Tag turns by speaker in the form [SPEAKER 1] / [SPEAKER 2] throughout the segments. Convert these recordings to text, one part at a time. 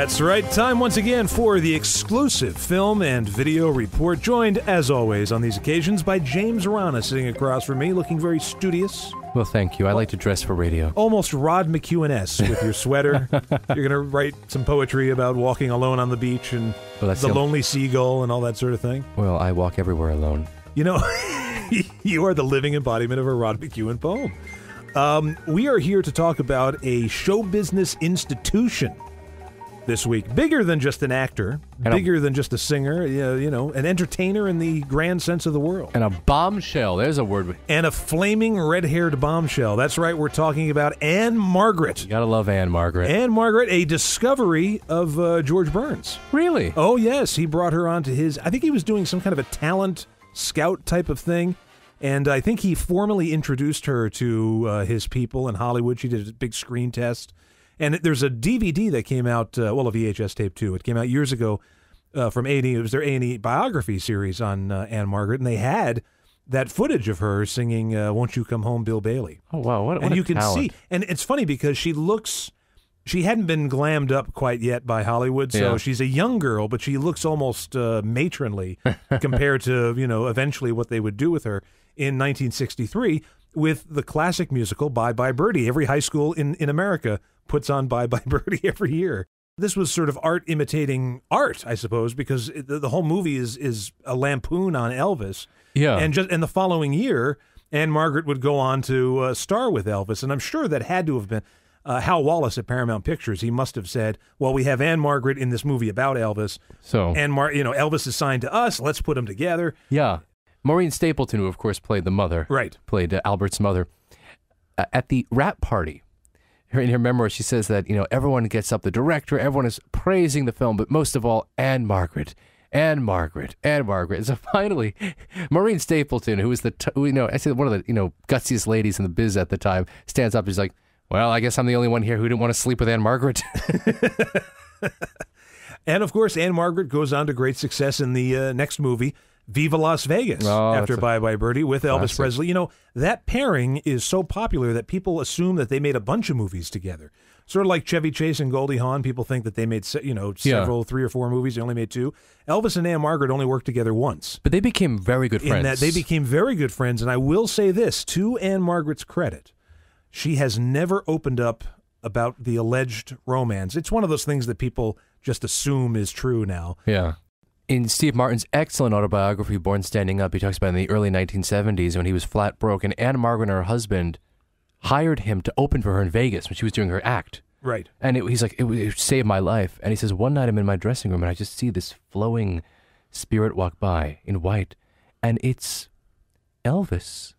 [SPEAKER 1] That's right. Time once again for the exclusive film and video report, joined, as always, on these occasions by James Rana, sitting across from me, looking very studious.
[SPEAKER 2] Well, thank you. I like to dress for radio.
[SPEAKER 1] Almost Rod McEwen-esque with your sweater. You're going to write some poetry about walking alone on the beach and the lonely seagull and all that sort of thing.
[SPEAKER 2] Well, I walk everywhere alone.
[SPEAKER 1] You know, you are the living embodiment of a Rod McEwen poem. We are here to talk about a show business institution this week. Bigger than just an actor, bigger than just a singer, you know, an entertainer in the grand sense of the world.
[SPEAKER 2] And a bombshell. There's a word.
[SPEAKER 1] And a flaming red-haired bombshell. That's right, we're talking about Ann-Margret.
[SPEAKER 2] You gotta love Ann-Margret.
[SPEAKER 1] Ann-Margret, a discovery of George Burns.
[SPEAKER 2] Really?
[SPEAKER 1] Oh, yes. He brought her onto his, I think he was doing some kind of a talent scout type of thing. And I think he formally introduced her to his people in Hollywood. She did a big screen test. And there's a DVD that came out, a VHS tape too. It came out years ago from A&E. It was their A&E biography series on Ann-Margret, and they had that footage of her singing "Won't You Come Home, Bill Bailey."
[SPEAKER 2] Oh wow! What
[SPEAKER 1] and
[SPEAKER 2] a
[SPEAKER 1] you can
[SPEAKER 2] talent.
[SPEAKER 1] see, and it's funny because she hadn't been glammed up quite yet by Hollywood, so she's a young girl, but she looks almost matronly compared to eventually what they would do with her in 1963 with the classic musical Bye Bye Birdie. Every high school in America puts on Bye Bye Birdie every year. This was sort of art imitating art, I suppose, because the whole movie is a lampoon on Elvis.
[SPEAKER 2] Yeah.
[SPEAKER 1] And the following year, Ann-Margret would go on to star with Elvis, and I'm sure that had to have been Hal Wallace at Paramount Pictures. He must have said, "Well, we have Ann-Margret in this movie about Elvis,
[SPEAKER 2] so
[SPEAKER 1] Elvis is signed to us. Let's put them together."
[SPEAKER 2] Yeah. Maureen Stapleton, who of course played the mother, played Albert's mother, at the wrap party. In her memoir, she says that, everyone gets up, the director, everyone is praising the film, but most of all, Ann-Margret. And so finally, Maureen Stapleton, who was I said one of the, gutsiest ladies in the biz at the time, stands up and is like, "Well, I guess I'm the only one here who didn't want to sleep with Ann-Margret."
[SPEAKER 1] And of course, Ann-Margret goes on to great success in the next movie, Viva Las Vegas, after Bye Bye Birdie with Elvis Presley. That pairing is so popular that people assume that they made a bunch of movies together. Sort of like Chevy Chase and Goldie Hawn. People think that they made, several, 3 or 4 movies. They only made 2. Elvis and Ann-Margret only worked together once.
[SPEAKER 2] But they became very good friends.
[SPEAKER 1] In that they became very good friends. And I will say this, to Ann-Margret's credit, she has never opened up about the alleged romance. It's one of those things that people just assume is true now.
[SPEAKER 2] Yeah. In Steve Martin's excellent autobiography, Born Standing Up, he talks about in the early 1970s when he was flat broke, and Ann-Margret and her husband hired him to open for her in Vegas when she was doing her act.
[SPEAKER 1] Right.
[SPEAKER 2] And he's like, it saved my life. And he says, one night I'm in my dressing room and I just see this flowing spirit walk by in white, and it's Elvis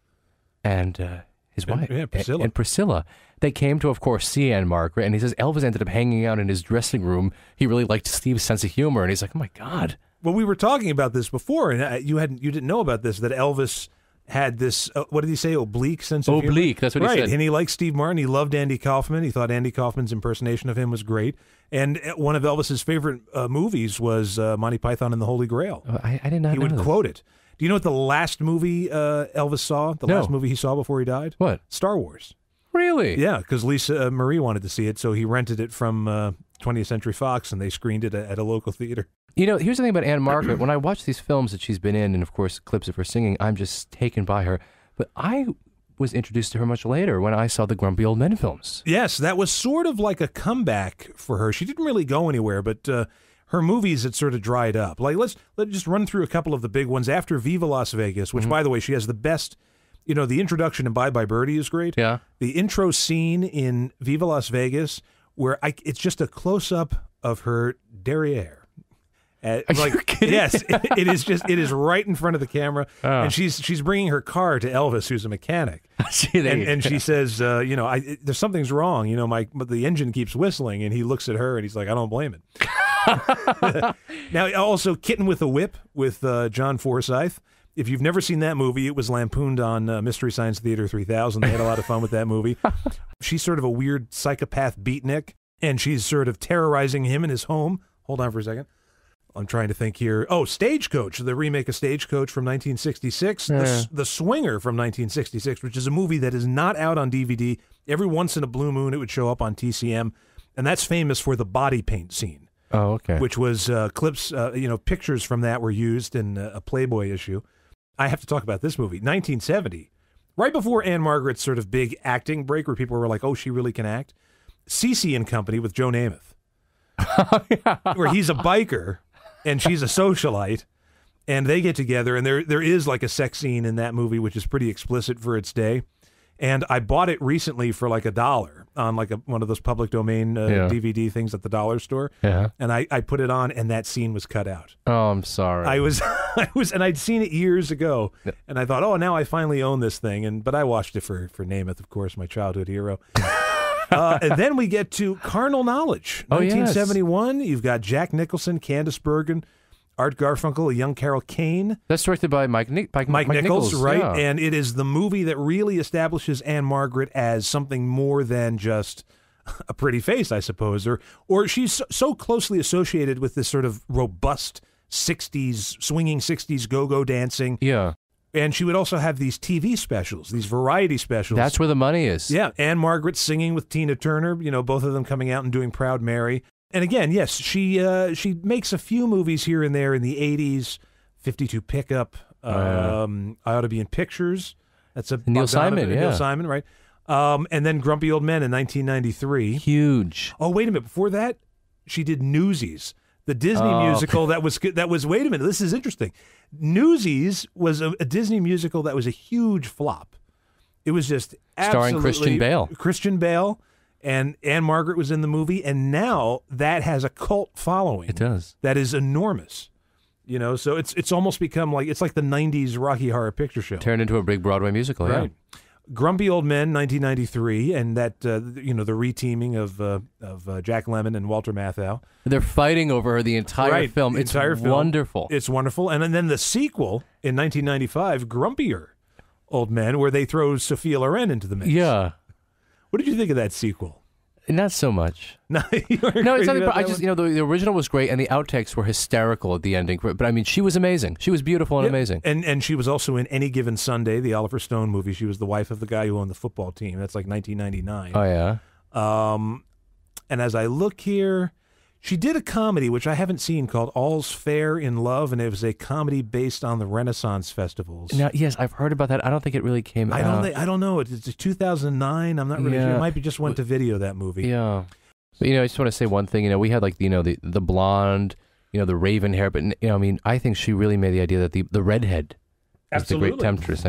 [SPEAKER 2] and his wife,
[SPEAKER 1] Priscilla.
[SPEAKER 2] and Priscilla. They came to, of course, see Ann-Margret, and he says Elvis ended up hanging out in his dressing room. He really liked Steve's sense of humor, and he's like, "Oh my God."
[SPEAKER 1] Well, we were talking about this before, and you didn't know about this, that Elvis had this, what did he say, oblique sense of humor?
[SPEAKER 2] Oblique, that's what he said.
[SPEAKER 1] Right, and he liked Steve Martin. He loved Andy Kaufman. He thought Andy Kaufman's impersonation of him was great. And one of Elvis's favorite movies was Monty Python and the Holy Grail.
[SPEAKER 2] I did not know
[SPEAKER 1] He would
[SPEAKER 2] this.
[SPEAKER 1] quote it. Do you know what the last movie Elvis saw? The last movie he saw before he died?
[SPEAKER 2] What?
[SPEAKER 1] Star Wars.
[SPEAKER 2] Really?
[SPEAKER 1] Yeah, because Lisa Marie wanted to see it, so he rented it from 20th Century Fox, and they screened it at a local theater.
[SPEAKER 2] Here's the thing about Ann-Margret. When I watch these films that she's been in, and of course clips of her singing, I'm just taken by her. But I was introduced to her much later when I saw the Grumpy Old Men films.
[SPEAKER 1] Yes, that was sort of like a comeback for her. She didn't really go anywhere, but her movies had sort of dried up. Like let's just run through a couple of the big ones. After Viva Las Vegas, which, by the way, she has the best. The introduction in Bye Bye Birdie is great.
[SPEAKER 2] Yeah.
[SPEAKER 1] The intro scene in Viva Las Vegas, where it's just a close-up of her derriere.
[SPEAKER 2] Are you kidding?
[SPEAKER 1] Yes, it is right in front of the camera, and she's bringing her car to Elvis, who's a mechanic, and she says, there's something's wrong, the engine keeps whistling, and he looks at her and he's like, I don't blame it. Now, also Kitten with a Whip with John Forsythe. If you've never seen that movie, it was lampooned on Mystery Science Theater 3000. They had a lot of fun with that movie. She's sort of a weird psychopath beatnik, and she's sort of terrorizing him in his home. Hold on for a second. I'm trying to think here. Oh, Stagecoach, the remake of Stagecoach from 1966. The Swinger from 1966, which is a movie that is not out on DVD. Every once in a blue moon, it would show up on TCM, and that's famous for the body paint scene.
[SPEAKER 2] Oh, okay.
[SPEAKER 1] Which was clips, pictures from that were used in a Playboy issue. I have to talk about this movie, 1970. Right before Ann-Margret's sort of big acting break where people were like, oh, she really can act. Cece and Company with Joe Namath. Where he's a biker and she's a socialite. And they get together, and there is like a sex scene in that movie, which is pretty explicit for its day. And I bought it recently for like $1 on like one of those public domain DVD things at the dollar store.
[SPEAKER 2] Yeah.
[SPEAKER 1] And I put it on, and that scene was cut out.
[SPEAKER 2] Oh, I'm sorry.
[SPEAKER 1] I was, and I'd seen it years ago, and I thought, oh, now I finally own this thing. But I watched it for Namath, of course, my childhood hero. And then we get to Carnal Knowledge, 1971. You've got Jack Nicholson, Candice Bergen, Art Garfunkel, a young Carol Kane.
[SPEAKER 2] That's directed by Mike Nichols,
[SPEAKER 1] right?
[SPEAKER 2] Yeah.
[SPEAKER 1] And it is the movie that really establishes Ann-Margret as something more than just a pretty face, I suppose. Or she's so closely associated with this sort of robust 60s, swinging 60s go-go dancing.
[SPEAKER 2] Yeah.
[SPEAKER 1] And she would also have these TV specials, these variety specials.
[SPEAKER 2] That's where the money is.
[SPEAKER 1] Yeah. Ann-Margret singing with Tina Turner, both of them coming out and doing Proud Mary. And again, yes, she makes a few movies here and there in the 80s, 52 Pickup, I Ought to Be in Pictures. That's a
[SPEAKER 2] Neil Simon,
[SPEAKER 1] Neil Simon, right? And then Grumpy Old Men in 1993.
[SPEAKER 2] Huge.
[SPEAKER 1] Oh, wait a minute. Before that, she did Newsies, the Disney musical that was, wait a minute, this is interesting. Newsies was a Disney musical that was a huge flop. It was just absolutely...
[SPEAKER 2] Starring Christian Bale.
[SPEAKER 1] Christian Bale. And Ann-Margret was in the movie, and now that has a cult following.
[SPEAKER 2] It does.
[SPEAKER 1] That is enormous. So it's almost become like it's like the 90s Rocky Horror Picture Show.
[SPEAKER 2] Turned into a big Broadway musical,
[SPEAKER 1] right. Yeah. Grumpy Old Men, 1993, and that, the reteaming of Jack Lemmon and Walter Matthau.
[SPEAKER 2] They're fighting over her the entire film. It's wonderful.
[SPEAKER 1] It's wonderful. And then the sequel in 1995, Grumpier Old Men, where they throw Sophia Loren into the mix.
[SPEAKER 2] Yeah.
[SPEAKER 1] What did you think of that sequel?
[SPEAKER 2] Not so much.
[SPEAKER 1] No,
[SPEAKER 2] it's not. I just, the original was great, and the outtakes were hysterical at the ending. But I mean, she was amazing. She was beautiful and amazing.
[SPEAKER 1] And she was also in Any Given Sunday, the Oliver Stone movie. She was the wife of the guy who owned the football team. That's like 1999.
[SPEAKER 2] Oh yeah.
[SPEAKER 1] And as I look here, she did a comedy, which I haven't seen, called All's Fair in Love, and it was a comedy based on the Renaissance festivals.
[SPEAKER 2] Now, yes, I've heard about that. I don't think it really came out.
[SPEAKER 1] I don't know. It's 2009. I'm not really sure. It might be just went to video, that movie.
[SPEAKER 2] Yeah. But, I just want to say one thing. We had, like, the blonde, the raven hair. But, I think she really made the idea that the redhead is the great temptress.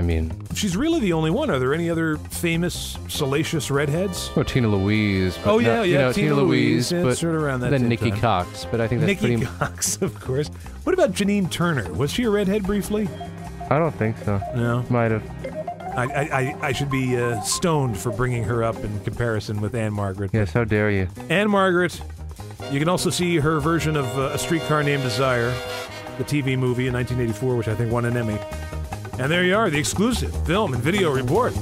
[SPEAKER 1] She's really the only one. Are there any other famous, salacious redheads?
[SPEAKER 2] Oh, Tina Louise.
[SPEAKER 1] Tina Louise.
[SPEAKER 2] But
[SPEAKER 1] sort of around that
[SPEAKER 2] then
[SPEAKER 1] same
[SPEAKER 2] Nikki
[SPEAKER 1] time.
[SPEAKER 2] Cox. But I think that's
[SPEAKER 1] Nikki Cox, of course. What about Janine Turner? Was she a redhead briefly?
[SPEAKER 2] I don't think so.
[SPEAKER 1] No?
[SPEAKER 2] Might have.
[SPEAKER 1] I should be stoned for bringing her up in comparison with Ann-Margret.
[SPEAKER 2] Yes, how dare you.
[SPEAKER 1] Ann-Margret. You can also see her version of A Streetcar Named Desire, the TV movie in 1984, which I think won an Emmy. And there you are, the exclusive film and video report.